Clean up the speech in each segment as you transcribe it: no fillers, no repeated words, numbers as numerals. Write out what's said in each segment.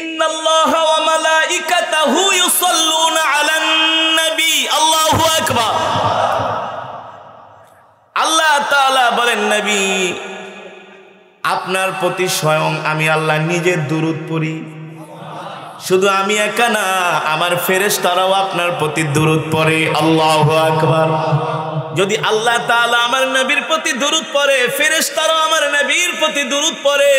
ইন্নাল্লাহা ওয়া মালাইকাতাহু ইউসাল্লুনা আলান নবী। আল্লাহু আকবার। আল্লাহ তাআলা বলেন, নবী আপনার প্রতি স্বয়ং আমি আল্লাহ নিজে দুরূদ পড়ি। শুধু আমি একা না, আমার ফেরেশতারাও আপনার প্রতি দুরূদ পড়ে। আল্লাহু আকবার। যদি আল্লাহ তাআলা আমার নবীর প্রতি দুরূদ পড়ে, ফেরেশতারাও আমার নবীর প্রতি দুরূদ পড়ে,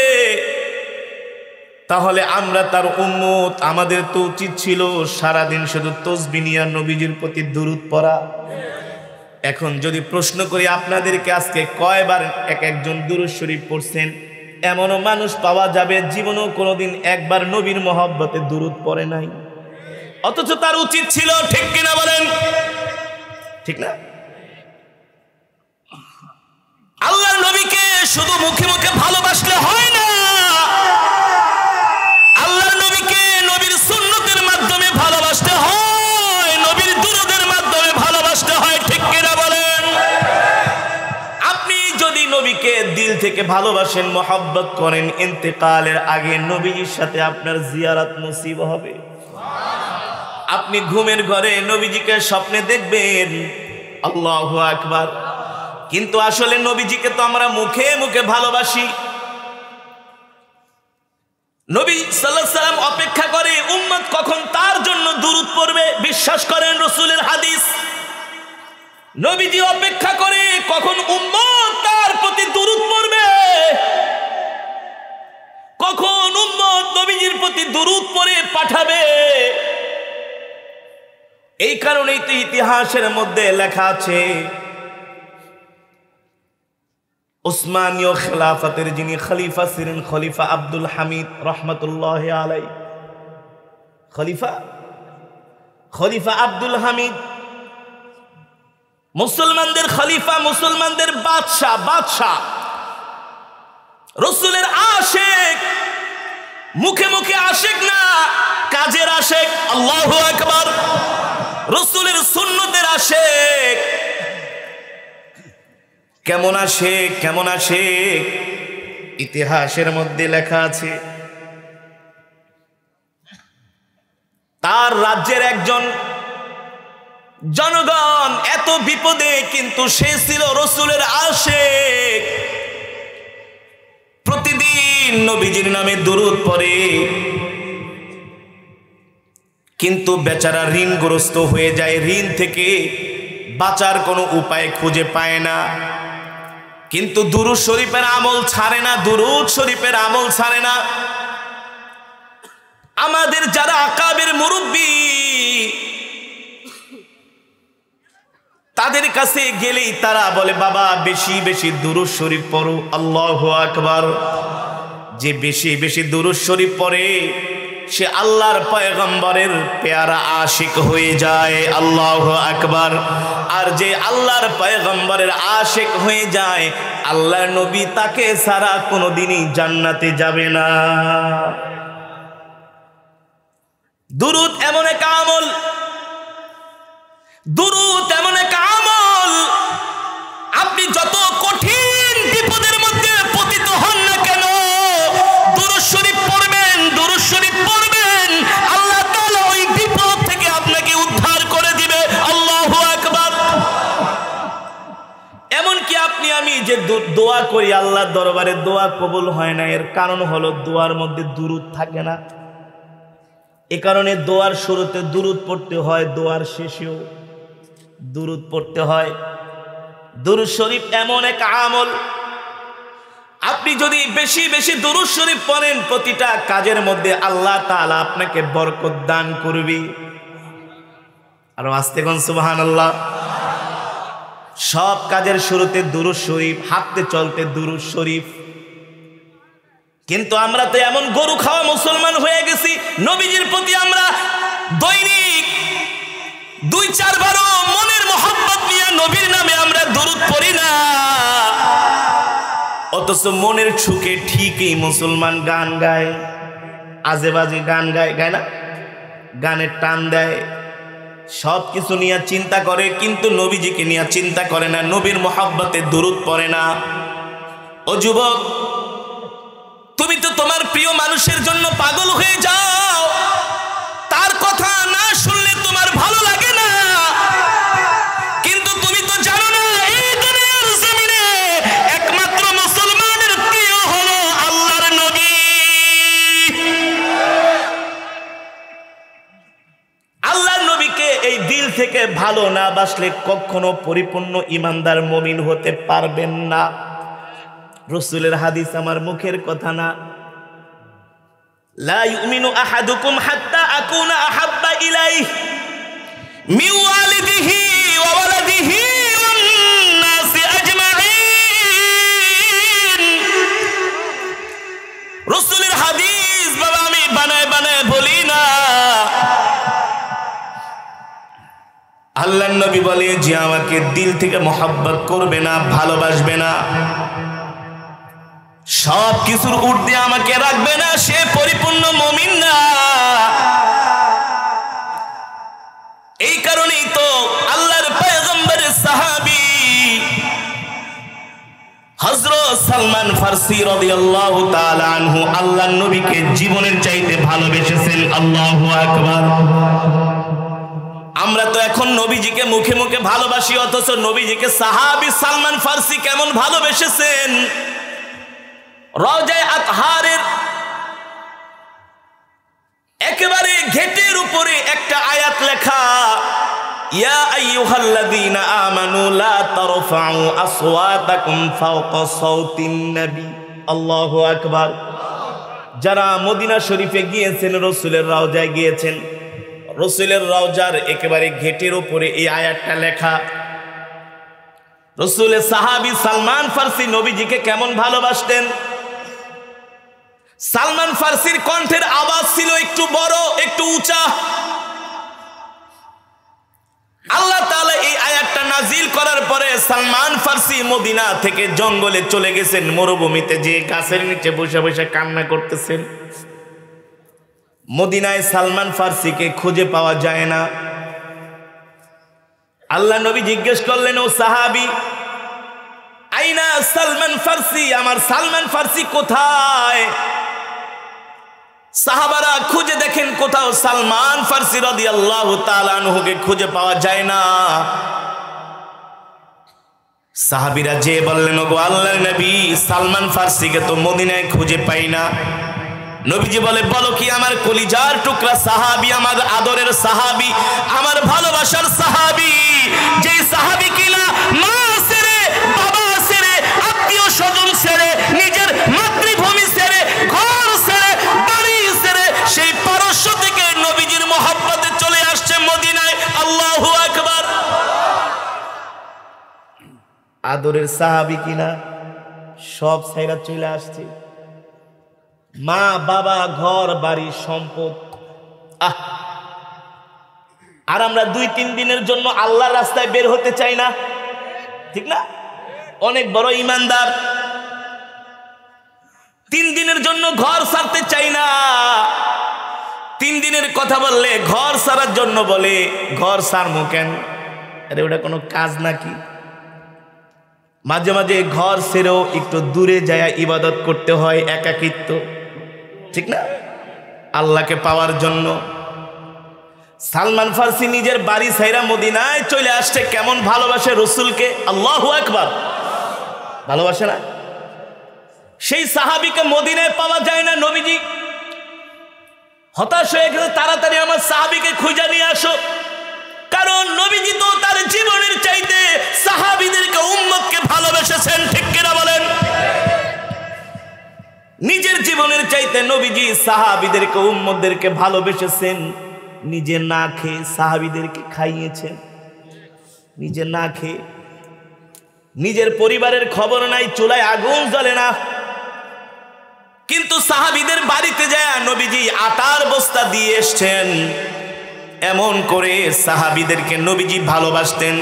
তাহলে আমরা তার উম্মত, আমাদের তো উচিত ছিল সারাদিন শুধু তাসবিহ নিয়ে নবীজির প্রতি দুরূদ পড়া। এখন যদি প্রশ্ন করি আপনাদেরকে, আজকে কয়বার এক একজন দুরূদ শরীফ পড়ছেন? এমনও মানুষ পাওয়া যাবে জীবনেও কোনোদিন একবার নবীর মহব্বতে দুরূদ পড়ে নাই, অথচ তার উচিত ছিল। ঠিক কিনা বলেন? ঠিক না? আল্লাহর নবীকে শুধু মুখে মুখে ভালোবাসলে হয় না, আল্লাহর নবীকে নবীর সুন্নতের মাধ্যমে ভালোবাসতে হয়, নবীর দুরূদের মাধ্যমে ভালোবাসতে হয়। ঠিক কিনা বলেন? আপনি যদি নবীকে দিল থেকে ভালোবাসেন, মহব্বত করেন, ইন্তেকালের আগে নবীজির সাথে আপনার জিয়ারত নসিব হবে। আপনি ঘুমের ঘরে নবীজিকে স্বপ্নে দেখবেন। আল্লাহু আকবার। কিন্তু আসলে নবীজিকে তো আমরা মুখে মুখে ভালোবাসি। নবী সাল্লাল্লাহু আলাইহি সাল্লাম অপেক্ষা করে উম্মত কখন তার জন্য দুরূদ পড়বে। বিশ্বাস করেন রাসূলের হাদিস, নবীজি অপেক্ষা করে কখন উম্মত তার প্রতি দুরূদ পড়বে, কখন উম্মত নবীজির প্রতি দুরূদ পড়ে পাঠাবে। এই কারণেই তো ইতিহাসের মধ্যে লেখা আছে, উসমানীয় খেলাফতের যিনি খলিফা ছিলেন, খলিফা আব্দুল হামিদ রহমতুল্লাহি আলাইহি, খলিফা আব্দুল হামিদ মুসলমানদের খলিফা, মুসলমানদের বাদশাহ, রাসূলের আশিক। মুখে মুখে আশিক না, কাজের আশিক। আল্লাহু আকবার। রাসূলের সুন্নতের আশিক। কেমন আশিক? ইতিহাসের মধ্যে লেখা আছে, তার রাজ্যের একজন জনগণ এত বিপদে, কিন্তু সে ছিল রাসূলের আশিক। প্রতিদিন নবীজির নামে দুরূদ পড়ে, কিন্তু বেচারা ঋণগ্রস্ত হয়ে যায়, ঋণ থেকে বাঁচার কোনো উপায় খুঁজে পায় না। কিন্তু দুরূদ শরীফের আমল ছাড়ে না, দুরূদ শরীফের আমল ছাড়ে না। আমাদের যারা আকাবের মুরব্বী, তাদের কাছে গেলেই তারা বলে, বাবা বেশি বেশি দুরূদ শরীফ পড়ো। আল্লাহু আকবার। যে বেশি বেশি দুরূদ শরীফ পড়ে সে আল্লাহর পয়গম্বরের পেয়ারা আশিক হয়ে যায়। আল্লাহু আকবার। আর যে আল্লাহর পয়গম্বরের আশিক হয়ে যায়, আল্লাহর নবী তাকে ছাড়া কোনোদিনই জান্নাতে যাবে না। দুরূদ এমন এক আমল, দুরূদ এমন এক আমল, আপনি যত কঠিন বিপদের মধ্যে পতিত হন না কেন, দুরূদ শরীফ পড়বেন, দুরূদ শরীফ পড়বেন, আল্লাহ তাআলা ওই বিপদ থেকে আপনাকে উদ্ধার করে দিবে। আল্লাহু আকবার। এমনকি আপনি আমি যে দোয়া করি আল্লাহর দরবারে, দোয়া কবুল হয় না, এর কারণ হলো দোয়ার মধ্যে দুরূদ থাকে না। এ কারণে দোয়ার শুরুতে দুরূদ পড়তে হয়, দোয়ার শেষেও দুরূদ পড়তে হয়। দুরূদ শরীফ এমন এক আমল, আপনি যদি বেশি বেশি দুরূদ শরীফ পড়েন, প্রতিটা কাজের মধ্যে আল্লাহ তাআলা আপনাকে বরকত দান করবে। আর আস্তে কোন সুবহানাল্লাহ। সব কাজের শুরুতে দুরূদ শরীফ, হাঁটতে চলতে দুরূদ শরীফ। কিন্তু আমরা তো এমন গরু খাওয়া মুসলমান হয়ে গেছি, নবীজির প্রতি আমরা দৈনিক 2-4 বারও মনের মহব্বত নিয়ে নবীর নামে আমরা দুরূদ পড়ি না। অথচ মনের সুখে ঠিকই মুসলমান গান গায়, আজে বাজে গান গায় না, গানের টান দেয়, সব কিছু নিয়ে চিন্তা করে, কিন্তু নবীজিকে নিয়ে চিন্তা করে না, নবীর মহব্বতে দুরূদ পড়ে না। ও যুবক, তুমি তো তোমার প্রিয় মানুষের জন্য পাগল হয়ে যাও। থেকে ভালো না বাসলে কখনো পরিপূর্ণ ইমানদার মুমিন হতে পারবেন না। রাসূলের হাদিস, আমার মুখের কথা না। লা ইউমিনু আহাদুকুম হাত্তা আকুনা আহাব্বা ইলাইহি মিন ওয়ালিদিহি ওয়া ওয়ালাদিহি ওয়ান নাসি আজমাইন। রাসূলের হাদিস বাবা, আমি বানায় বানায় বলি না। আল্লাহর নবী বলে, যে আমাকে দিল থেকে মহব্বত করবে না, ভালোবাসবে না, সব কিছুর ঊর্ধ্বে আমাকে রাখবে না, সে পরিপূর্ণ মুমিন না। এই কারণেই তো আল্লাহর পয়গম্বরের সাহাবী হযরত সালমান ফারসি রাদিয়াল্লাহু তাআলা আনহু আল্লাহর নবীকে জীবনের চাইতে ভালোবেসেছেন। আল্লাহু আকবার। আমরা তো এখন নবীজিকে মুখে মুখে ভালোবাসি, অথচ নবীজিকে সাহাবী সালমান ফারসি কেমন ভালোবেসেছেন। রওজায়ে আতহারের একেবারে গেটের উপরে একটা আয়াত লেখা, ইয়া আইয়ুহাল্লাযীনা আমানু লা তারফাউ আসওয়াতাকুম ফাওকা সাওতিন নবী। আল্লাহু আকবার। যারা মদিনা শরীফে গিয়েছেন, রাসূলের রওজায় গিয়েছেন, রাসূলের রওজার একেবারে গেটের উপরে এই আয়াতটা লেখা। রাসূলের সাহাবী সালমান ফারসি নবীজিকে কেমন ভালোবাসতেন। সালমান ফারসির কণ্ঠের আওয়াজ ছিল একটু বড়, একটু উঁচা। আল্লাহ তাআলা এই আয়াতটা নাজিল করার পরে সালমান ফারসি মদিনা থেকে জঙ্গলে চলে গেছেন, মরুভূমিতে, যে গাছের নিচে বসে বসে কান্না করতেছেন। মদিনায় সালমান ফারসিকে খুঁজে পাওয়া যায় না। আল্লাহ নবী জিজ্ঞেস করলেন, ও সাহাবী, আইনা সালমান ফারসি, আমার সালমান ফারসি কোথায়? সাহাবারা খুঁজে দেখেন, কোথাও সালমান ফারসি রাদিয়াল্লাহু তাআলা আনহুকে খুঁজে পাওয়া যায় না। সাহাবীরা যে বললেন, ওগো আল্লাহর নবী, সালমান ফারসিকে তো মদিনায় খুঁজে পাই না। নবীজি বলে, বলো কি আমার কলিজার টুকরা সাহাবী, আমার আদরের সাহাবী, আমার ভালোবাসার সাহাবী, যে সাহাবী কিনা মা ছেড়ে, বাবা ছেড়ে, আত্মীয় স্বজন ছেড়ে, নিজের মাতৃভূমি ছেড়ে, ঘর ছেড়ে, বাড়ি ছেড়ে, সেই পারস্য থেকে নবীজির মহব্বতে চলে আসছে মদিনায়। আল্লাহু আকবার। আদরের সাহাবী কিনা সব ছাইরা চলে আসছে, মা বাবা, ঘর বাড়ি, সম্পদ। আর আমরা 2-3 দিনের জন্য আল্লাহর রাস্তায় বের হতে চাই না, ঠিক না? অনেক বড় ইমানদার 3 দিনের জন্য ঘর ছাড়তে চাই না। 3 দিনের কথা বললে ঘর ছাড়ার জন্য বলে, ঘর ছাড়বো কেন? আরে ওটা কোনো কাজ নাকি? মাঝে মাঝে ঘর ছেড়েও একটু দূরে যায় ইবাদত করতে হয়, একাকিত্ব, ঠিক না? আল্লাহকে পাওয়ার জন্য। সালমান ফারসি নিজের বাড়ি ছাইরা মদিনায় চলে আসছে, কেমন ভালোবাসে রাসূলকে। আল্লাহু আকবার। ভালোবাসে না? সেই সাহাবীকে মদিনায় পাওয়া যায় না। নবীজি হতাশ হয়ে গেছে, তাড়াতাড়ি আমার সাহাবীকে খুঁজে নিয়ে আসো। কারণ নবীজি তো তার জীবনের চাইতে সাহাবীদেরকে, উম্মতকে ভালোবেসেছেন, ঠিক কিনা বলেন? নিজের জীবনের চাইতে নবীজি সাহাবীদেরকে, উম্মতদেরকে ভালোবেসেছেন। নিজে না খেয়ে সাহাবীদেরকে খাইয়েছেন, নিজে না খেয়ে। নিজের পরিবারের খবর নাই, চুলায় আগুন জ্বলে না, কিন্তু সাহাবীদের বাড়িতে যায় নবীজি আটার বস্তা দিয়ে এসছেন। এমন করে সাহাবীদেরকে নবীজি ভালোবাসতেন।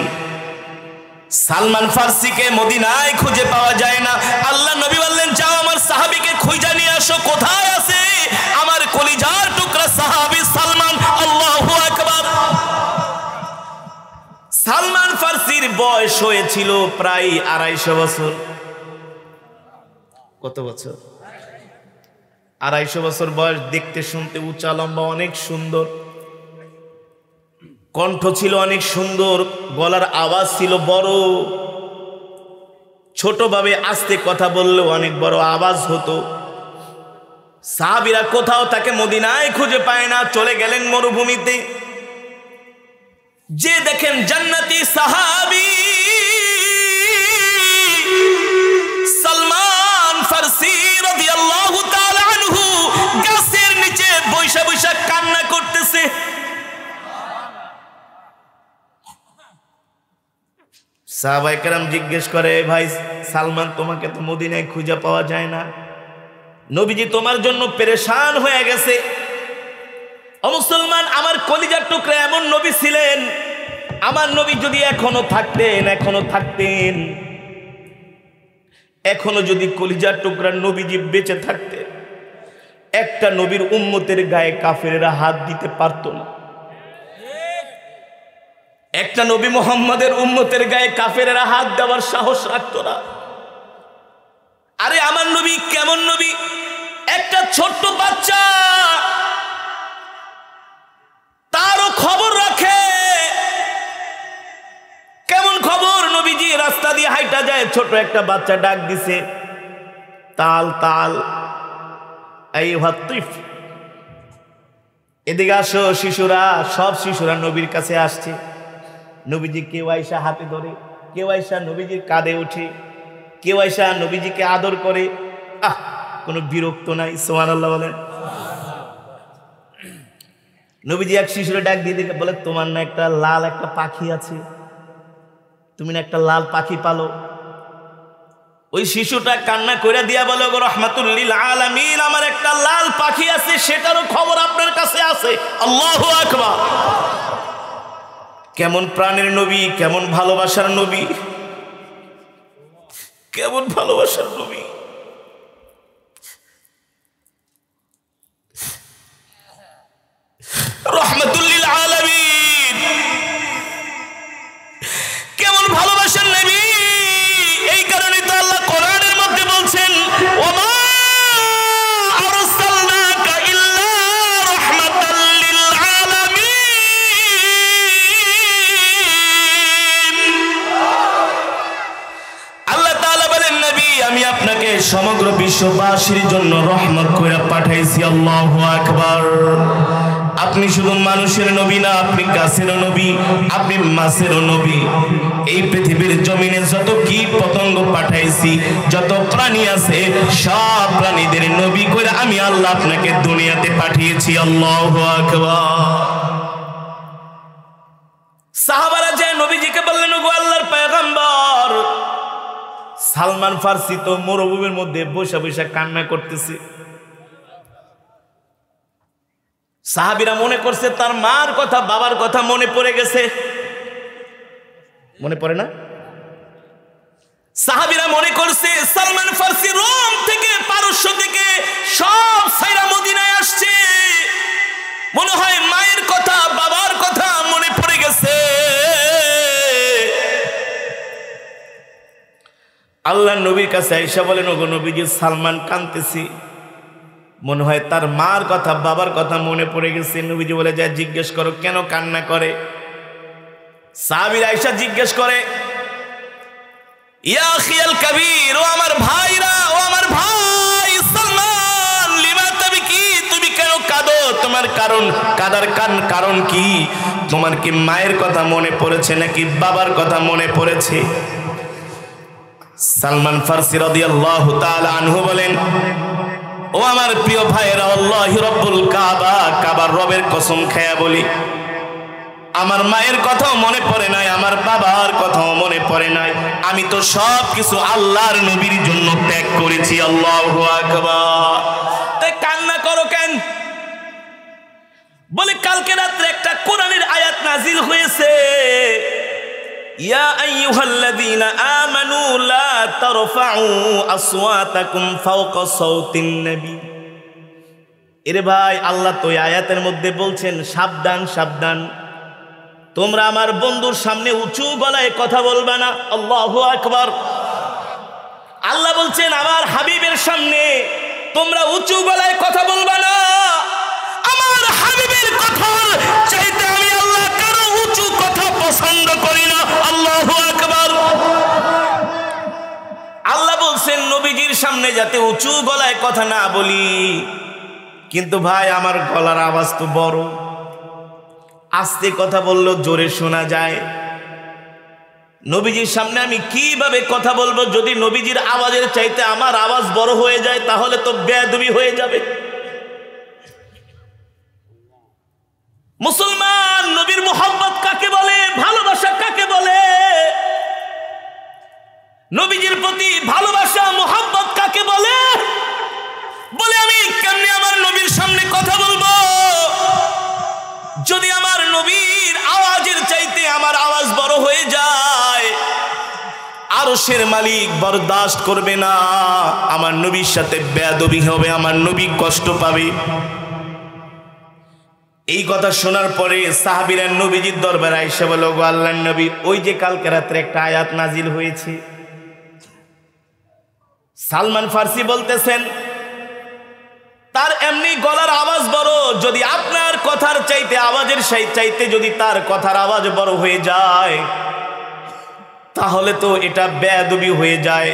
সালমান ফারসিকে মদিনায় খুঁজে পাওয়া যায় না। আল্লাহ নবী বললেন, যাও আমার সাহাবীকে খুঁজে নিয়ে আসো। কোথায় আছে? আমার কলিজার টুকরা সাহাবী সালমান। আল্লাহু আকবার। সালমান ফারসির বয়স হয়েছিল প্রায় 250 বছর। কত বছর? 250 বছর বয়স। দেখতে শুনতে উঁচা লম্বা, অনেক সুন্দর। কণ্ঠ ছিল অনেক সুন্দর, গলার আওয়াজ ছিল বড়। ছোটভাবে আস্তে কথা বললেও অনেক বড় আওয়াজ হতো। সাহাবীরা কোথাও তাকে মদিনায় খুঁজে পায় না, চলে গেলেন মরুভূমিতে। যে দেখেন জান্নাতি সাহাবী সালমান ফারসি রাদিয়াল্লাহু তাআলা আনহু গাছের নিচে বৈশা বৈশা কান্না করতেছে। সাহাবায়ে কেরাম জিজ্ঞেস করে, ভাই সালমান, তোমাকে তো মদিনায় খুঁজে পাওয়া যায় না, নবীজি তোমার জন্য পেরেশান হয়ে গেছে। ও মুসলমান, আমার কলিজার টুকরা এমন নবী ছিলেন, আমার নবী যদি এখনো থাকতেন, এখনো যদি কলিজার টুকরা নবীজি বেঁচে থাকতেন, একটা নবীর উম্মতের গায়ে কাফেরেরা হাত দিতে পারত না। একটা নবী মুহাম্মদের উম্মতের গায়ে কাফেরেরা হাত দেওয়ার সাহস রাখত না। আরে আমার নবী কেমন নবী, একটা ছোট্ট বাচ্চা তারও খবর রাখে। কেমন খবর? নবীজি রাস্তা দিয়ে হাইটা যায়, ছোট একটা বাচ্চা ডাক দিছে, তাল তাল এই ভাতিফ, এদিকে আসো শিশুরা। সব শিশুরা নবীর কাছে আসছে। নবীজি কেউ আইসা হাতে ধরে, কেউ আইসা নবীজির কাঁধে উঠে, কেউ আইসা নবীজিকে আদর করে। কোনো বিরক্ত নাই, সুবহানাল্লাহ বলেন। নবীজি এক শিশুরে ডাক দিয়ে দিকে বলে, তোমার না একটা লাল একটা পাখি আছে, তুমি না একটা লাল পাখি পালো। ওই শিশুটা কান্না করে দিয়া বলে, গো রাহমাতুল লিল আলামিন, আমার একটা লাল পাখি আছে, সেটারও খবর আপনার কাছে আছে। আল্লাহু আকবার। কেমন প্রাণের নবী, কেমন ভালোবাসার নবী, কেমন ভালোবাসার নবী। রাহমাতুল লিল আলামিন, কেমন ভালোবাসার নবী। এই কারণে তো আল্লাহ কোরআনের মধ্যে বলছেন, ওমা আরসালনাকা ইল্লা রাহমাতাল লিল আলামিন। আল্লাহ তাআলা বলেন, নবী আমি আপনাকে সমগ্র বিশ্ববাসীর জন্য রহমত করে পাঠাইছি। আল্লাহু আকবার। আপনি শুধু মানুষের নবী না, আপনি গাছেরও নবী, আপনি মাছেরও নবী। এই পৃথিবীর জমিনে যত কীট পতঙ্গ পাঠাইছি, যত প্রাণী আছে, সব প্রাণীদের নবী করে আমি আল্লাহ আপনাকে দুনিয়াতে পাঠিয়েছি। আল্লাহু আকবার। সাহাবারা যে নবীজিকে বললেন, ওগো আল্লাহর পয়গম্বর, সালমান ফারসি তো মরুভূমির মধ্যে বসে বসে কান্না করতেছে। সাহাবীরা মনে করছে তার মার কথা, বাবার কথা মনে পড়ে গেছে। মনে পড়ে না? সাহাবীরা মনে করছে সালমান ফারসি রোম থেকে, পারস্য থেকে সব সাইরা মদিনায় আসছে, মনে হয় মায়ের কথা, বাবার কথা মনে পড়ে গেছে। আল্লাহর নবীর কাছে আয়েশা বলেন, ওগো নবীজি, সালমান কাঁদতেছি, মনে হয় তার মার কথা, বাবার কথা মনে পড়ে গেছে। নবীজি বলে, যা জিজ্ঞেস করো কেন কান্না করে। সাহাবীরা আয়েশা জিজ্ঞেস করে, ইয়া আখিয়াল কবীর, ও আমার ভাইরা, ও আমার ভাই সালমান, লিমা তাবকি, তুমি কেন কাঁদো? তোমার কাদার কারণ কি? তোমার কি মায়ের কথা মনে পড়েছে নাকি বাবার কথা মনে পড়েছে? সালমান ফারসি রাদিয়াল্লাহু তাআলা আনহু বলেন, ও আমার প্রিয় ভাইরা, আল্লাহি রব্বুল কাবা, কাবার রবের কসম খেয়ে বলি, আমার মায়ের কথাও মনে পড়ে নাই, আমার বাবার কথাও মনে পড়ে নাই। আমি তো সব কিছু আল্লাহর নবীর জন্য ত্যাগ করেছি। আল্লাহু আকবার। তাই কান্না করো কেন? বলে, কালকে রাত্রে একটা কোরআনের আয়াত নাজিল হয়েছে, ইয়া আইয়ুহাল্লাযীনা আমানু লা তারফাউ আসওয়াতাকুম ফাওকা সাওতিন নবী। এরে ভাই, আল্লাহ তো এই আয়াতের মধ্যে বলছেন, সাবধান সাবধান, তোমরা আমার বন্ধুর সামনে উঁচু গলায় কথা বলবে না। আল্লাহু আকবার। আল্লাহ বলছেন, আমার হাবিবের সামনে তোমরা উঁচু গলায় কথা বলবে না। আমার হাবিবের কথার চাইতে আমি আল্লাহ কারো উঁচু কথা পছন্দ করি না। আল্লাহু আকবার। আল্লাহ বলছেন নবীজির সামনে যাতে উঁচু গলায় কথা না বলি। কিন্তু ভাই, আমার গলার আওয়াজ তো বড়, আস্তে কথা বললো, জোরে শোনা যায়। নবীজির সামনে আমি কিভাবে কথা বলবো? যদি নবীজির আওয়াজের চাইতে আমার আওয়াজ বড় হয়ে যায় তাহলে তো বেয়াদবি হয়ে যাবে। মুসলমান, নবীর মোহাব্বত কাকে বলে, ভালোবাসা কাকে বলে, নবীজির প্রতি ভালোবাসা মোহাব্বত কাকে বলে? বলে আমি কেমনে আমার নবীর সামনে কথা বলবো যদি আমার নবীর আওয়াজের চাইতে আমার আওয়াজ বড় হয়ে যায়? আরশের মালিক বরদাস্ত করবে না, আমার নবীর সাথে বেয়াদবি হবে, আমার নবী কষ্ট পাবে। এই কথা শোনার পরে সাহাবীরা নবীজির দরবারে আয়েশা বলে, গো আল্লাহর নবী, ওই যে কালকে রাত্রে একটা আয়াত নাজিল হয়েছে। সালমান ফার্সি বলতেছেন তার এমনি গলার আওয়াজ বড়, যদি আপনার কথার চাইতে আওয়াজের চাইতে যদি তার কথার আওয়াজ বড় হয়ে যায় তাহলে তো এটা বেয়াদবি হয়ে যায়।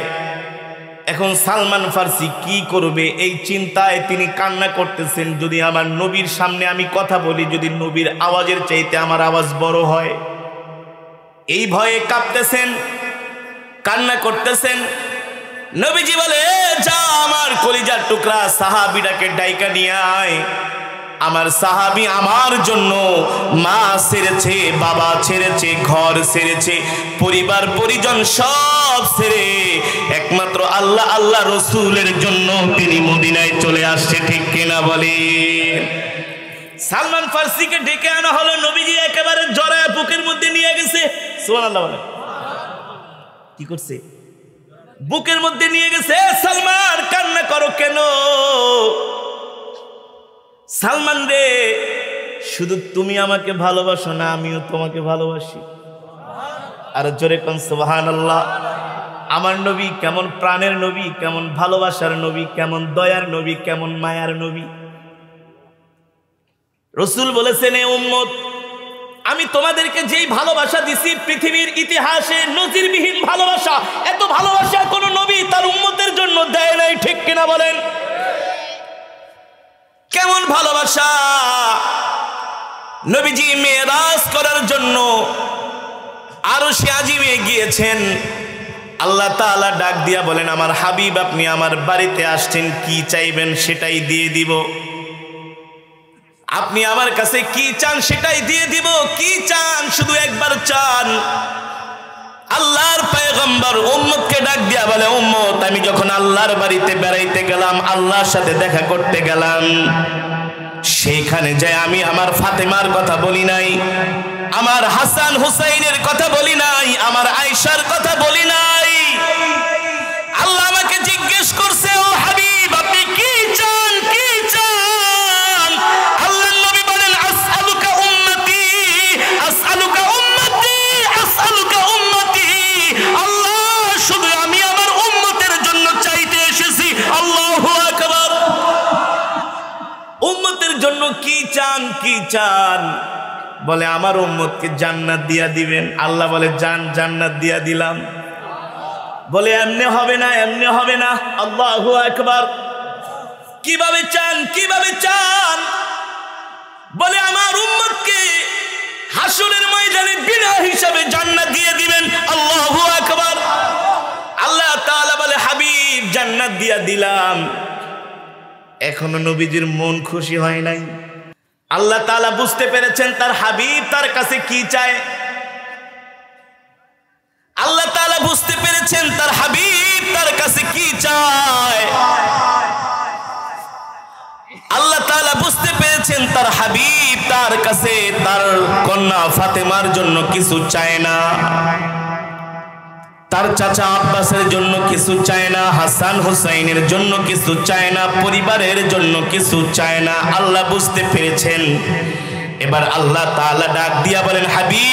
এখন সালমান ফার্সি কি করবে এই চিন্তায় তিনি কান্না করতেছেন, যদি আমার নবীর সামনে আমি কথা বলি, যদি নবীর আওয়াজের চাইতে আমার আওয়াজ বড় হয়। এই ভয়ে কাঁপতেছেন, কান্না করতেছেন। নবীজি বলে, যা আমার কলিজার টুকরা সাহাবীটাকে ডাইকা নিয়ে আয়। আমার সাহাবী আমার জন্য মা ছেড়েছে, বাবা ছেড়েছে, ঘর ছেড়েছে, পরিবার পরিজন সব ছেড়ে একমাত্র আল্লাহ আল্লাহ রসুলের জন্য তিনি মদিনায় চলে আসছে। ঠিক কিনা বলে? সালমান ফার্সিকে ডেকে আনা হলো, নবীজি একেবারে জড়ায় বুকের মধ্যে নিয়ে গেছে। সুবহানাল্লাহ বলে, কি করছে? বুকের মধ্যে নিয়ে গেছে। সালমান, কান্না করো কেন? সালমান রে, শুধু তুমি আমাকে ভালোবাসো না, আমিও তোমাকে ভালোবাসি। আর জোরে কোন সুবহানাল্লাহ। আমার নবী কেমন প্রাণের নবী, কেমন ভালোবাসার নবী, কেমন দয়ার নবী, কেমন মায়ার নবী। রাসূল বলেছেন, এ উম্মত, আমি তোমাদেরকে যেই ভালোবাসা দিছি পৃথিবীর ইতিহাসে নজিরবিহীন ভালোবাসা, এত ভালোবাসা কোন নবী তার উম্মতের জন্য দেয় নাই। ঠিক কিনা বলেন? কেমন ভালোবাসা! নবীজি মেরাজ করার জন্য আরশে আজিমে গিয়েছেন। আল্লাহ তাআলা ডাক দিয়া বলেন, আমার হাবিব, আপনি আমার বাড়িতে আসছেন, কি চাইবেন সেটাই দিয়ে দিব। আপনি আমার কাছে কি চান সেটাই দিয়ে দিব। কি চান? শুধু একবার চান। আল্লাহর পয়গম্বর উম্মতকে ডাক দিয়া বলে, উম্মত, আমি যখন আল্লাহর বাড়িতে বেড়াইতে গেলাম, আল্লাহর সাথে দেখা করতে গেলাম, সেইখানে যায় আমি আমার ফাতেমার কথা বলি নাই, আমার হাসান হুসাইনের কথা বলি নাই, আমার আয়েশার কথা বলি নাই। আল্লাহ আমাকে জিজ্ঞেস করছে, ও হাবিব, আপনি কি চান? কি চান? আল্লাহর নবী বলেন, আসআলুকা উম্মতি, আসআলুকা উম্মতি, আসআলুকা উম্মতি। আল্লাহ, শুধু আমি আমার উম্মতের জন্য চাইতে এসেছি। আল্লাহু আকবার। উম্মতের জন্য কি চান? কি চান? বলে, আমার উম্মতকে জান্নাত দিয়া দিবেন। আল্লাহ বলে, জান্নাত দিয়া দিলাম। বলে, এমনি হবে না, এমনি হবে না। আল্লাহু আকবার। কিভাবে চান? কিভাবে চান? বলে, আমার উম্মতকে হাসরের ময়দানে বিনা হিসাবে জান্নাত দিয়ে দিবেন। আল্লাহু আকবার। আল্লাহ তাআলা বলে, হাবিব, জান্নাত দিয়া দিলাম। এখনো নবীজির মন খুশি হয় নাই। আল্লাহ তাআলা বুঝতে পেরেছেন তার হাবিব তার কাছে কি চায়। আল্লাহ তাআলা বুঝতে পেরেছেন তার হাবিব তার কাছে কি চায়। আল্লাহ তাআলা বুঝতে পেরেছেন তার হাবিব তার কাছে তার কন্যা ফাতেমার জন্য কিছু চায় না, তার চাচা আব্বাসের জন্য কিছু চায় না, হাসান হুসাইনের জন্য কিছু চায় না, পরিবারের জন্য কিছু চায় না। আল্লাহ বুঝতে পেরেছেন। এবার আল্লাহ তাআলা ডাক দিয়া বলেন, হাবিব,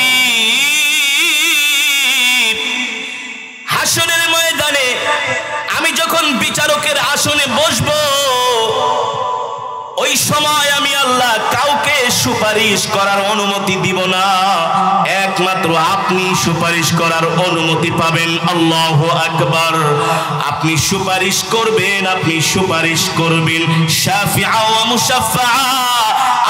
হাসরের ময়দানে আমি যখন বিচারকের আসনে বসবো, ওই সময় আমি আল্লাহ কাউকে সুপারিশ করার অনুমতি দিব না, একমাত্র আপনি সুপারিশ করার অনুমতি পাবেন। আল্লাহু আকবার। আপনি সুপারিশ করবেন, আপনি সুপারিশ করবেন। শাফিআ ওয়া মুশাফফা,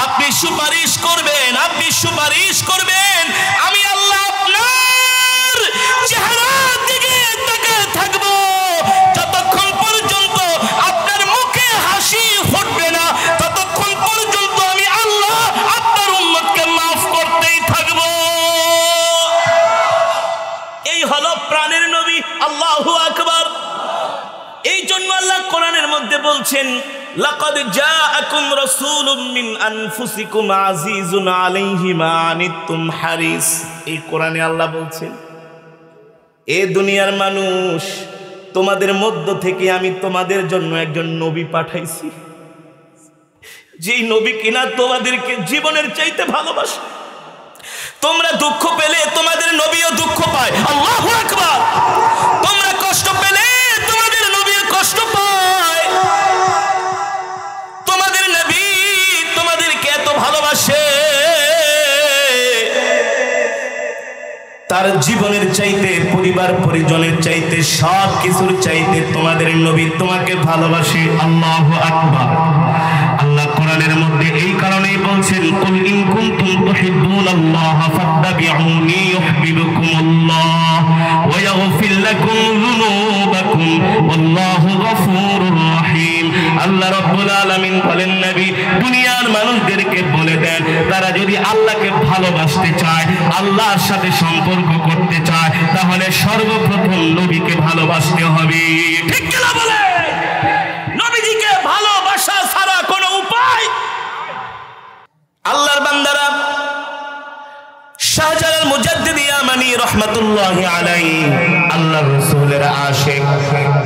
আপনি সুপারিশ করবেন, আপনি সুপারিশ করবেন, আমি আল্লাহ আপনার চেহারার দিকে তাকিয়ে থাকবো যতক্ষণ পর্যন্ত আপনার মুখে হাসি ফুটবে না, ততক্ষণ পর্যন্ত আমি আল্লাহ আপনার উম্মতকে মাফ করতেই থাকবো। এই হলো প্রাণের নবী। আল্লাহু আকবার। এই জন্য আল্লাহ কোরআনের মধ্যে বলছেন, লাকাদ জাআকুম রাসূলুম মিন আনফুসিকুম আজিজুন আলাইহি মা আনিতুম হারিস। এই কোরআনে আল্লাহ বলছেন, এ দুনিয়ার মানুষ, তোমাদের মধ্য থেকে আমি তোমাদের জন্য একজন নবী পাঠাইছি, যেই নবী কিনা তোমাদেরকে জীবনের চাইতে ভালোবাসে। তোমরা দুঃখ পেলে তোমাদের নবীও দুঃখ পায়। আল্লাহু আকবার। তোমরা কষ্ট পেলে তোমাদের নবীও কষ্ট পায়। তোমাদের নবী তোমাদেরকে এত ভালোবাসে, তার জীবনের চাইতে, পরিবার পরিজনের চাইতে, সব কিছুর চাইতে তোমাদের নবী তোমাকে ভালোবাসে। আল্লাহু আকবার। আল্লাহ কোরআনের মধ্যে এই কারণেই বলছেন, কুল ইন কুনতুম তুহিব্বুনাল্লাহ ফাত্তাবিউনি ইউহিব্বুকুমুল্লাহ ওয়া ইয়াগফির লাকুম যুনুবাকুম ওয়াল্লাহু গফুরুর রহিম। আল্লাহ রাব্বুল আলামিন বলেন, নবী দুনিয়ার মানুষদেরকে বলে দেন, তারা যদি আল্লাহকে ভালোবাসতে চায়, আল্লাহর সাথে সম্পর্ক করতে চায়, তাহলে সর্বপ্রথম নবীকে ভালোবাসতে হবে। ঠিক কি না বলে? নবীজিকে ভালোবাসা ছাড়া কোনো উপায়। আল্লাহর বান্দারা, শাহজালাল মুজাদ্দিদ ইয়ামানি রাহমাতুল্লাহি আলাইহি আল্লাহর রাসূলের আশিক,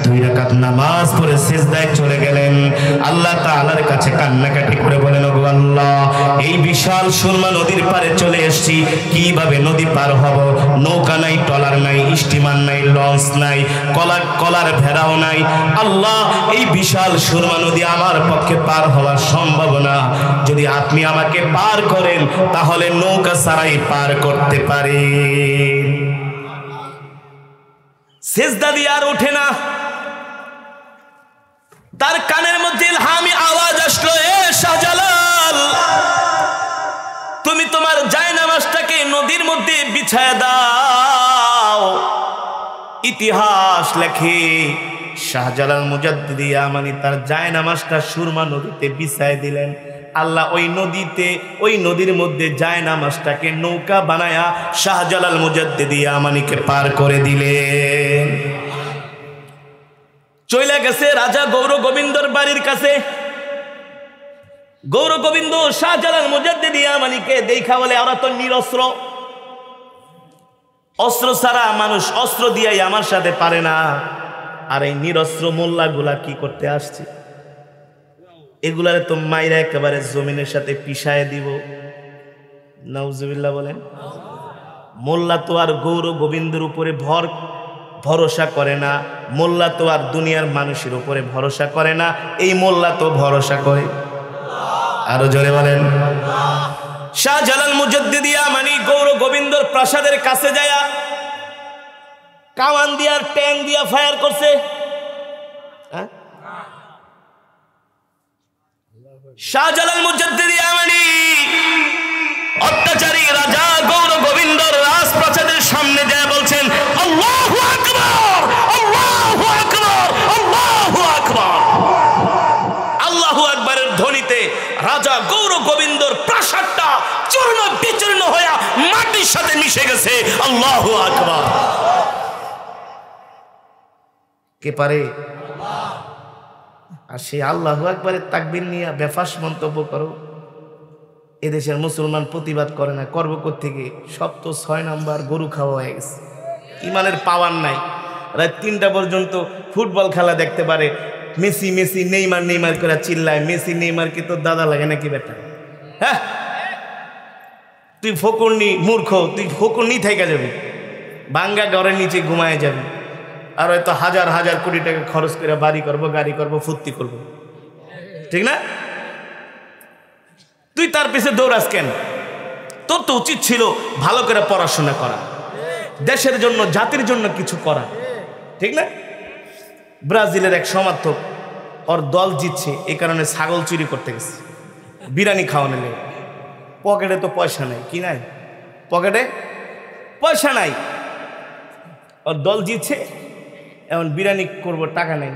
2 রাকাত নামাজ পড়ে সিজদায় চলে গেলেন। আল্লাহ তাআলার কাছে কান্নাকাটি করে বলেন, ওগো আল্লাহ, এই বিশাল সুরমা নদীর পারে চলে এসেছি, কিভাবে নদী পার হব? নৌকা নাই, ট্রলার নাই, স্টিমার নাই, লঞ্চ নাই, কলার ভেড়াও নাই। আল্লাহ, এই বিশাল সুরমা নদী আমার পক্ষে পার হওয়া সম্ভব না। যদি আপনি আমাকে পার করেন, তাহলে নৌকা ছাড়াই পার করতে পারি। সিজদা দিয়ে আর ওঠে না। তার কানের মধ্যে ইলহামি আওয়াজ আসলো, এ শাহজালাল, তুমি তোমার জায়নামাজটাকে নদীর মধ্যে বিছায়া দাও। ইতিহাস লেখে, শাহজালাল মুজাদ্দিদ ইয়ামানি তার জায়নামাজটা সুরমা নদীতে বিছায় দিলেন। আল্লাহ ওই নদীর মধ্যে জায়নামাজটাকে নৌকা বানায়া শাহজালাল মুজাদ্দিদ ইয়ামানিকে পার করে দিলেন। চলে গেছে রাজা গৌর গোবিন্দর বাড়ির কাছে। গৌর গোবিন্দ শাহজালাল মুজাদ্দিদ ইয়ামানিকে দেখা বলে, ওরা তো নিরস্ত্র, অস্ত্র ছাড়া মানুষ অস্ত্র দিয়াই আমার সাথে পারে না। আর এই নিরস্ত্র মোল্লাগুলা কি করতে আসছে? এগুলারে তো মাইরা একেবারে জমিনের সাথে পিষায় দিব। নাউজুবিল্লাহ বলেন। মোল্লা তো আর গৌর গোবিন্দের উপরে ভরসা করে না। মোল্লা তো আর দুনিয়ার মানুষের উপরে ভরসা করে না। এই মোল্লা তো ভরসা করে। আরো জোরে বলেন। শাহজালাল মুজাদ্দিদ ইয়ামানি গৌর গোবিন্দর প্রাসাদের কাছে যায়া কামান দিয়া ট্যাং দিয়া ফায়ার করছে। শাহজালাল মুজাদ্দিদ ইয়ামানি অত্যাচারী রাজা গৌর গোবিন্দর রাজপ্রাসাদের সামনে যায় বলছেন, আল্লাহু আকবার, আল্লাহু আকবার, আল্লাহু আকবার। আল্লাহু আকবারের ধ্বনিতে রাজা গৌর গোবিন্দর প্রাসাদটা চূর্ণ বিচূর্ণ হয়ে মাটির সাথে মিশে গেছে। আল্লাহু আকবার। কে পারে? আর সেই আল্লাহু আকবারের তাকবীর নিয়ে বেফাস মন্তব্য করো। এদেশের মুসলমান প্রতিবাদ করে না, করব কোত্থেকে? সব তো 6 নাম্বার গরু খাওয়া হয়ে গেছে। ইমানের পাওয়ার নাই। রাত 3টা পর্যন্ত ফুটবল খেলা দেখতে পারে। মেসি মেসি, নেইমার নেইমার করে চিল্লায়। মেসি নেইমার কি তোর দাদা লাগে নাকি বেটা? হ্যাঁ, তুই ফকুরনি মূর্খ, তুই ফকুরনি থেকে যাবি, ভাঙ্গা ঘরের নিচে ঘুমায় যাবি। আর হয়তো হাজার হাজার কোটি টাকা খরচ করে বাড়ি করবো, গাড়ি করবো, ফুর্তি করবো, ঠিক না? তুই তার পিছে দৌড়াস কেন? তোর তো উচিত ছিল ভালো করে পড়াশোনা করা, দেশের জন্য জাতির জন্য কিছু করা, ঠিক না? ব্রাজিলের এক সমর্থক, ওর দল জিতছে, এই কারণে ছাগল চুরি করতে গেছে বিরিয়ানি খাওয়ানো লেগে। পকেটে তো পয়সা নাই, কি নাই পকেটে পয়সা নাই। ওর দল জিতছে, এমন বিরিয়ানি করবো, টাকা নেই।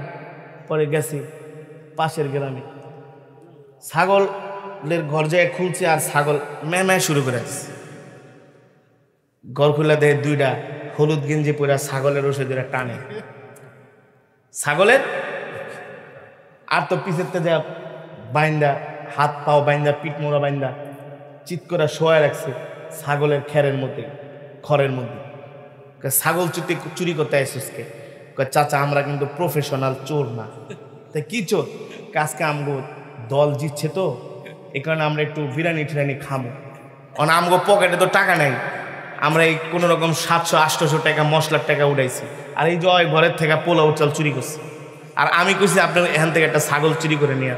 পরে গেছি পাশের গ্রামে, ছাগলের ঘর যায় খুলছে, আর ছাগল ম্যাঁ শুরু করে দিচ্ছে। ঘর খুলে দেয়, দুইটা হলুদ গেঞ্জি পরে ছাগলের ওষুধ টানে ছাগলের। আর তো পিছের থেকে বাইন্দা, হাত পাও বাইন্দা, পিঠ মোড়া বাইন্দা, চিৎ করে শোয়া রাখছে ছাগলের খেরের মধ্যে, খড়ের মধ্যে। ছাগল চুরি করতে আসছে। চাচা আমরা কিন্তু প্রফেশনাল চোর না। তাই কি চোর? আজকে আমগো দল জিতছে তো, এই কারণে আমরা একটু বিরিয়ানি টিরানি খামো। আমগো পকেটে তো টাকা নেই, আমরা এই কোনো রকম 700-800 টাকা মশলার টাকা উঠাইছি। আর এই যে ঘরের থেকে পোলাও চাল চুরি করছে। আর আমি কইছি আপনার এখান থেকে একটা ছাগল চুরি করে নিয়ে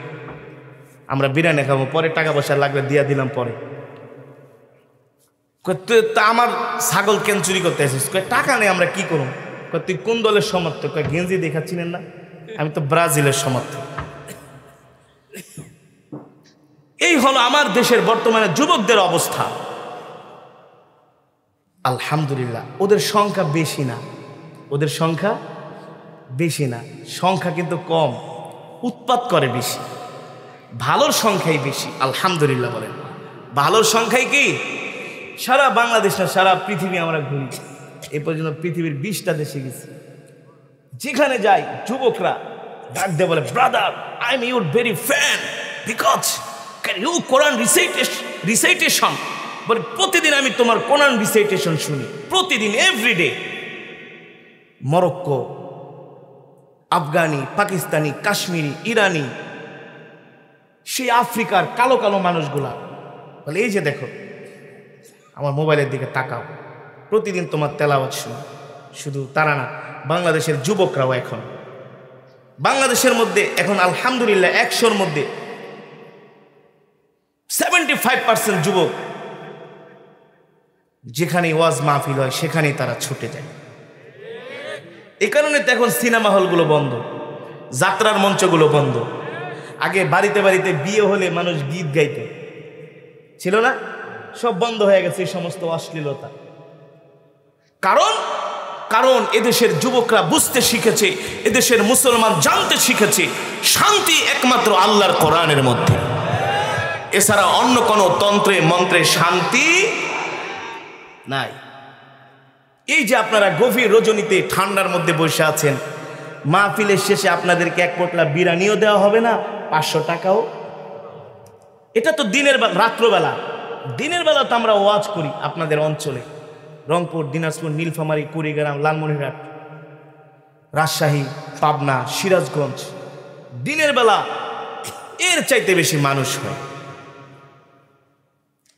আমরা বিরিয়ানি খাবো, পরে টাকা পয়সা লাগবে দিয়া দিলাম পরে। তা আমার ছাগল কেন চুরি করতে আসিস? টাকা নেই, আমরা কি করুন? তুই কোন দলের সমর্থক? গেঞ্জি দেখাচ্ছিলেন না, আমি তো ব্রাজিলের সমর্থক। এই হলো আমার দেশের বর্তমানে যুবকদের অবস্থা। আলহামদুলিল্লাহ ওদের সংখ্যা বেশি না, ওদের সংখ্যা বেশি না, সংখ্যা কিন্তু কম, উৎপাত করে বেশি। ভালোর সংখ্যাই বেশি। আলহামদুলিল্লাহ বলেন, ভালোর সংখ্যাই কি? সারা বাংলাদেশ না, সারা পৃথিবী আমরা ঘুরি। এ পর্যন্ত পৃথিবীর 20টা দেশে গেছি। যেখানে যাই যুবকরা ডাক দিয়ে বলে, brother I am your very fan because can you Quran recitation. বলে প্রতিদিন আমি তোমার কোরআন রিসাইটেশন শুনি, প্রতিদিন, এভরিডে। মরক্কো, আফগানি, পাকিস্তানি, কাশ্মীরি, ইরানি, সেই আফ্রিকার কালো কালো মানুষগুলা বলে, এই যে দেখো আমার মোবাইলের দিকে তাকাও, প্রতিদিন তোমার তেলাওয়াত শুনি। শুধু তারা না, বাংলাদেশের যুবকরাও এখন, বাংলাদেশের মধ্যে এখন আলহামদুলিল্লাহ 100-র মধ্যে 75% যুবক যেখানে ওয়াজ মাহফিল হয় সেখানেই তারা ছুটে যায়। এই কারণে তো এখন সিনেমা হলগুলো বন্ধ, যাত্রার মঞ্চগুলো বন্ধ। আগে বাড়িতে বাড়িতে বিয়ে হলে মানুষ গীত গাইত, ছিল না? সব বন্ধ হয়ে গেছে এই সমস্ত অশ্লীলতা। কারণ এদেশের যুবকরা বুঝতে শিখেছে, এদেশের মুসলমান জানতে শিখেছে শান্তি একমাত্র আল্লাহর কোরআনের মধ্যে, এছাড়া অন্য কোনো তন্ত্রে মন্ত্রে শান্তি নাই। এই যে আপনারা গভীর রজনীতে ঠান্ডার মধ্যে বসে আছেন, মাহফিলের শেষে আপনাদেরকে এক পোটলা বিরিয়ানিও দেওয়া হবে না, 500 টাকাও। এটা তো রাত্রবেলা। দিনের বেলা তো আমরা ওয়াজ করি আপনাদের অঞ্চলে, রংপুর, দিনাজপুর, নীলফামারী, কুড়িগ্রাম, লালমনিরহাট, রাজশাহী, পাবনা, সিরাজগঞ্জ। দিনের বেলা এর চাইতে বেশি মানুষ হয়।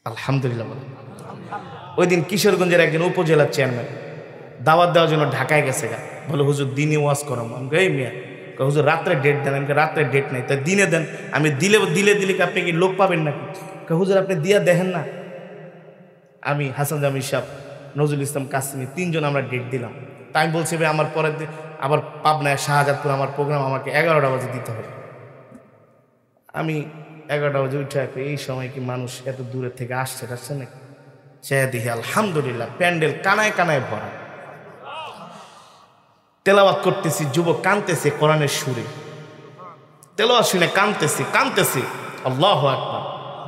আলহামদুলিল্লাহ। ওই দিন কিশোরগঞ্জের একজন উপজেলার চেয়ারম্যান দাওয়াত দেওয়ার জন্য ঢাকায় গেছে, বলে হুজুর দিনে ওয়াজ করাম। আমি এই মিয়া, হুজুর রাত্রে ডেট দেন। আমি রাত্রে ডেট নেই, তাই দিনে দেন। আমি দিলে কি আপনি কি লোক পাবেন নাকি? হুজুর আপনি দিয়া দেখেন না। আমি, হাসান জামিল সাহেব, নজরুল ইসলাম কাসিমি, 3 জন আমরা ডেট দিলাম। তাই আমি বলছি ভাই আমার পরের দিন আবার পাবনায় শাহজাদপুর আমার প্রোগ্রাম, আমাকে 11টা বাজে দিতে হবে। আমি 11টা বাজে উঠে এই সময় কি মানুষ এত দূরের থেকে আসছে নাকি? সে দেখি আলহামদুলিল্লাহ প্যান্ডেল কানায় কানায় ভরা। তেলাওয়াত করতেছি, যুবক কানতেছে কোরআনের সুরে, তেলাওয়াত শুনে কানতেছে। আল্লাহু আকবার।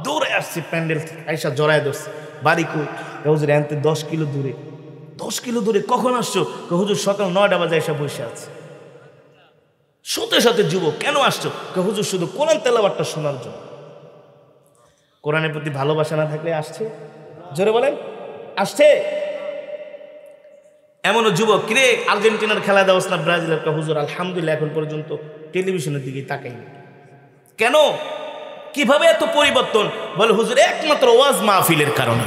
দৌড়ে আসছি প্যান্ডেল থেকে, আইসা জড়ায় ধরছে। বাড়ি কই? হুজুর এনতে 10 কিলো দূরে। 10 কিলো দূরে? কখন আসছো? হুজুর সকাল 9টা বাজে এসে বসে আছে। সাথে যুবক, কেন আসছো? হুজুর শুধু কোরআন তেলাওয়াতটা শোনার জন্য। কোরআনের প্রতি ভালোবাসা না থাকলে আসছে? জোরে বলেন, আসছে? এমনও যুবক, কিরে আর্জেন্টিনার খেলা দেওয়াস না ব্রাজিলের? হুজুর আলহামদুলিল্লাহ এখন পর্যন্ত টেলিভিশনের দিকে তাকাইনি। কেন? কিভাবে এত পরিবর্তন? বলে হুজুর একমাত্র ওয়াজ মাহফিলের কারণে,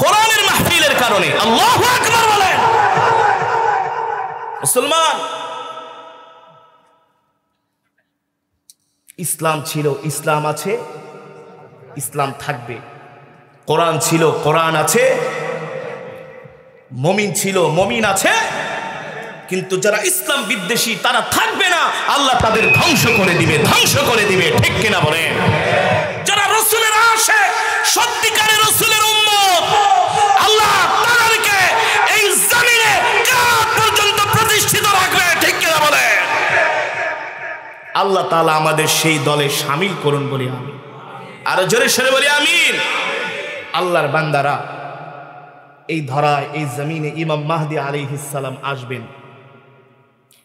কোরআনের মাহফিলের কারণে। আল্লাহু আকবার বলেন। মুসলমান, ইসলাম ছিল, ইসলাম আছে, ইসলাম থাকবে। কোরআন ছিল, কোরআন আছে। মুমিন ছিল, মুমিন আছে। কিন্তু যারা ইসলাম বিদ্বেষী তারা থাকবে না, আল্লাহ তাদের ধ্বংস করে দিবে। ঠিক কিনা বলেন? যারা রাসূলের আশিক, সত্য আল্লাহ তাআলা আমাদের সেই দলে শামিল করুন বলি আমিন। আরো জোরে সরে বলি আমিন। আল্লাহর বান্দারা, এই ধরায় এই জমিনে ইমাম মাহদী আলাইহিস সালাম আসবেন।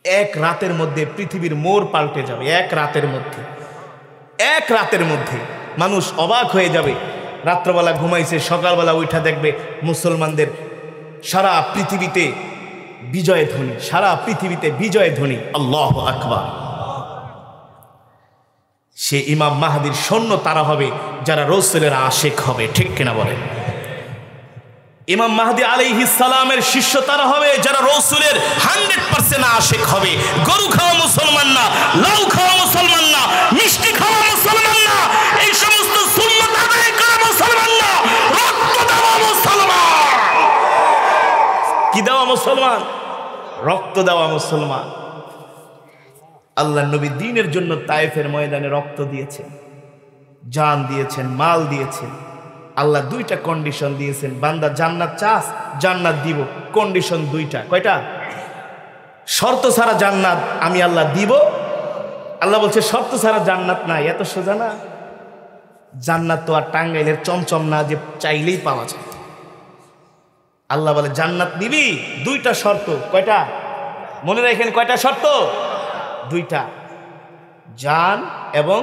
এক রাতের মধ্যে পৃথিবীর মোড় পাল্টে যাবে। এক রাতের মধ্যে মানুষ অবাক হয়ে যাবে। রাত্রবেলা ঘুমাইছে, সকালবেলা উঠা দেখবে মুসলমানদের সারা পৃথিবীতে বিজয় ধ্বনি, সারা পৃথিবীতে বিজয় ধ্বনি। আল্লাহু আকবার। সে ইমাম মাহদীর সৈন্য তারা হবে যারা রাসূলের আশিক হবে, ঠিক কিনা বলেন? ইমাম মাহদী আলাইহিস সালামের শিষ্য তারা হবে যারা রাসূলের 100% আশিক হবে। গরু খাওয়া মুসলমান না, লাউ খাওয়া মুসলমান না, মিষ্টি খাওয়া মুসলমান না, এই সমস্ত সুন্নাত আদায় করা মুসলমান না, রক্ত দেওয়া মুসলমান। কি দেওয়া মুসলমান? রক্ত দেওয়া মুসলমান। আল্লাহর নবী দ্বীনের জন্য তায়েফের ময়দানে রক্ত দিয়েছেন, জান দিয়েছেন, মাল দিয়েছেন। আল্লাহ দুইটা কন্ডিশন দিয়েছেন, বান্দা জান্নাত চাস, জান্নাত দিব। কন্ডিশন দুইটা। কয়টা? শর্ত ছাড়া জান্নাত আমি আল্লাহ দিব। আল্লাহ বলছে শর্ত ছাড়া জান্নাত নাই। এত সোজা না। জান্নাত তো আর টাঙ্গাইলের চমচম না যে চাইলেই পাওয়া যায়। আল্লাহ বলে জান্নাত নিবি, দুইটা শর্ত। কয়টা? মনে রাখেন, কয়টা শর্ত? দুইটা, জান এবং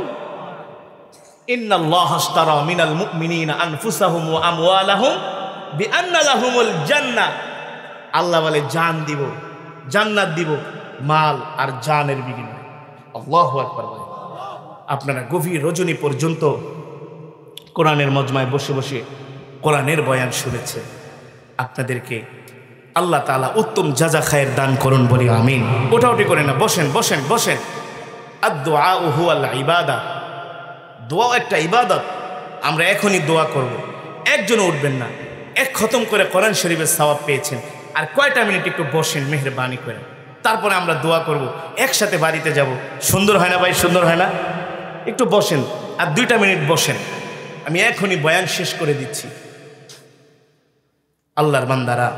ইন্নাল্লাহা আশতারা মিনাল মুমিনিনা আনফুসাহুম ওয়া আমওয়ালাহুম বিআন্না লাহুমুল জান্নাহ। আল্লাহ বলে জান দিব, জান্নাত দিব, মাল আর জানের বিনিময়ে। আল্লাহু আকবার। আপনারা গভীর রজনী পর্যন্ত কোরআনের মজমায় বসে বসে কোরআনের বয়ান শুনেছেন। আপনাদেরকে আল্লাহ তাআলা উত্তম জাযা খায়ের দান করুন বলি আমিন। ওঠাউটি করে না, বসেন বসেন বসেন। আদ-দুআউ হুয়াল ইবাদা। দোয়া একটা ইবাদত। আমরা এখনই দোয়া করব। একজনও উঠবেন না। এক খতম করে কোরআন শরীফের সওয়াব পেয়েছেন। আর কয়টা মিনিট একটু বসেন মেহেরবানি করে, তারপরে আমরা দোয়া করব, একসাথে বাড়িতে যাব। সুন্দর হয় না ভাই? সুন্দর হয় না? একটু বসেন, আর 2টা মিনিট বসেন। আমি এখনই বয়ান শেষ করে দিচ্ছি। আল্লাহর বান্দারা,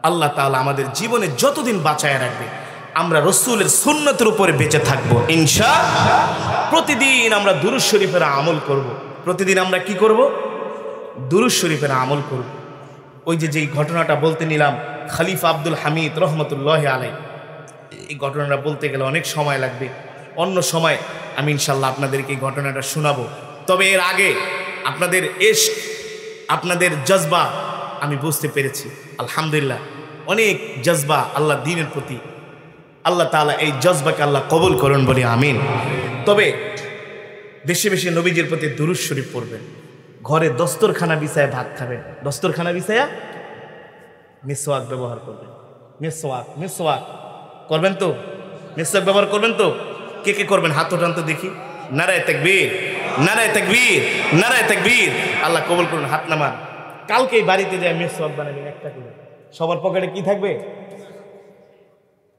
আল্লাহ তাআলা আমাদের জীবনে যতদিন বাঁচায় রাখবে আমরা রাসূলের সুন্নতের উপরে বেঁচে থাকবো ইনশাআল্লাহ। প্রতিদিন আমরা দুরূদ শরীফের আমল করব। প্রতিদিন আমরা কি করব? দুরূদ শরীফের আমল করব। ওই যে যেই ঘটনাটা বলতে নিলাম, খলিফা আব্দুল হামিদ রহমতুল্লাহি আলাইহি, এই ঘটনাটা বলতে গেলে অনেক সময় লাগবে। অন্য সময় আমি ইনশাআল্লাহ আপনাদেরকে এই ঘটনাটা শোনাবো। তবে এর আগে আপনাদের ইশক, আপনাদের জজবা আমি বুঝতে পেরেছি। আলহামদুলিল্লাহ, অনেক জজবা আল্লাহ দ্বীনের প্রতি। আল্লাহ তাআলা এই জজবাকে আল্লাহ কবুল করুন বলি আমিন। তবে বেশি বেশি নবীজির প্রতি দুরূদ শরীফ পড়বেন। ঘরে দস্তরখানা বিছায় ভাত খাবেন, দস্তরখানা বিছায়া মিসওয়াক ব্যবহার করবেন। মিসওয়াক করবেন তো? মিসওয়াক ব্যবহার করবেন তো? কে কে করবেন? হাত ওঠান তো দেখি। নারায়ে তাকবীর, নারায়ে তাকবীর, নারায়ে তাকবীর। আল্লাহ কবুল করুন। হাত নামান। কালকেই বাড়িতে যায় মিসওয়াক বানাবেন একটা করে। সবার পকেটে কি থাকবে?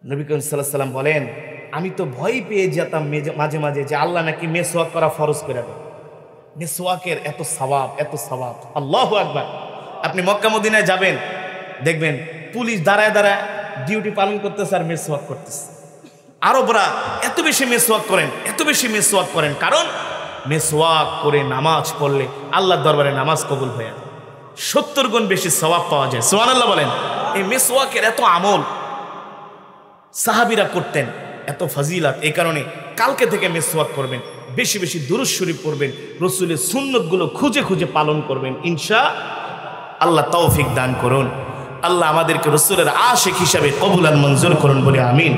নবী করিম সাল্লাল্লাহু আলাইহি ওয়াসাল্লাম বলেন, আমি তো ভয় পেয়ে যেতাম মাঝে মাঝে যে আল্লাহ নাকি মিসওয়াক করা ফরজ করে দেয়। মিসওয়াকের এত সওয়াব, এত সওয়াব। আল্লাহু আকবার। আপনি মক্কা মদিনায় যাবেন, দেখবেন পুলিশ দাঁড়ায় দাঁড়ায় ডিউটি পালন করতেছে আর মিসওয়াক করতেছে। আরবরা এত বেশি মিসওয়াক করেন, এত বেশি মিসওয়াক করেন, কারণ মিসওয়াক করে নামাজ পড়লে আল্লাহর দরবারে নামাজ কবুল হয়ে যায়। 70 গুণ বেশি সওয়াব পাওয়া যায়। সুবহানাল্লাহ বলেন। এই মিসওয়াকের এত আমল সাহাবীরা করতেন, এত ফজিলত। এই কারণে কালকে থেকে মিসওয়াক করবেন, বেশি বেশি দুরূদ শরীফ পড়বেন, রাসূলের সুন্নতগুলো খুঁজে খুঁজে পালন করবেন ইনশাআল্লাহ। তৌফিক দান করুন। আল্লাহ আমাদেরকে রাসূলের আশিক হিসাবে কবুল আর মঞ্জুর করুন বলে আমিন।